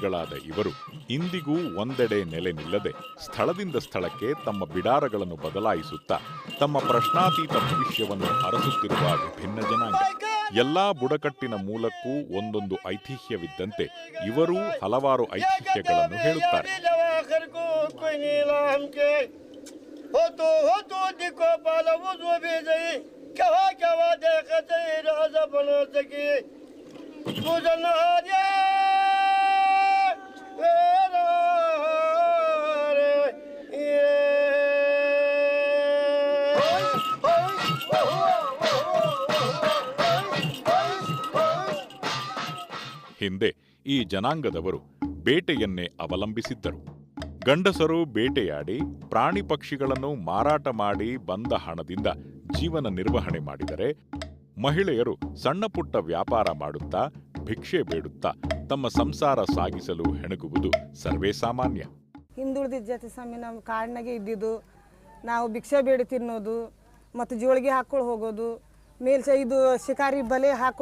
ಗಳಾದ ಇವರು ಇಂದಿಗೂ ಒಂದೆಡೆ ನೆಲೆ ನಿಲ್ಲದೆ ಸ್ಥಳದಿಂದ ಸ್ಥಳಕ್ಕೆ ತಮ್ಮ ಬಿಡಾರಗಳನ್ನು ಬದಲಾಯಿಸುತ್ತಾ ತಮ್ಮ ಪ್ರಶ್ನಾತೀತ ಭವಿಷ್ಯವನ್ನು ಅರಸುತ್ತಿರುವ ವಿಭಿನ್ನ ಜನಾಂಗ. ಎಲ್ಲಾ ಬುಡಕಟ್ಟಿನ ಮೂಲಕ್ಕೂ ಒಂದೊಂದು ಐತಿಹ್ಯವಿದ್ದಂತೆ ಇವರೂ ಹಲವಾರು ಐತಿಹ್ಯಗಳನ್ನು ಹೇಳುತ್ತಾರೆ. ಹಿಂದೆ ಈ ಜನಾಂಗದವರು ಬೇಟೆಯನ್ನೇ ಅವಲಂಬಿಸಿದ್ದರು. ಗಂಡಸರು ಬೇಟೆಯಾಡಿ ಪ್ರಾಣಿ ಪಕ್ಷಿಗಳನ್ನು ಮಾರಾಟ ಮಾಡಿ ಬಂದ ಹಣದಿಂದ ಜೀವನ ನಿರ್ವಹಣೆ ಮಾಡಿದರೆ, ಮಹಿಳೆಯರು ಸಣ್ಣ ಪುಟ್ಟ ವ್ಯಾಪಾರ ಮಾಡುತ್ತಾ ಭಿಕ್ಷೆ ಬೇಡುತ್ತಾ ತಮ್ಮ ಸಂಸಾರ ಸಾಗಿಸಲು ಹೆಣಗುವುದು ಸರ್ವೇ ಸಾಮಾನ್ಯ. ಹಿಂದುಳಿದ ಜಾತಿ ಸ್ವಾಮಿ ನಮ್ಮ ಕಾಡಿನಾಗೆ ಇದ್ದಿದ್ದು, ನಾವು ಭಿಕ್ಷೆ ಬೇಡಿ ತಿನ್ನೋದು ಮತ್ತು ಜೋಳಿಗೆ ಹಾಕ್ಕೊಂಡು ಹೋಗೋದು, ಇದು ಶಿಕಾರಿ ಬಲೆ ಹಾಕಿ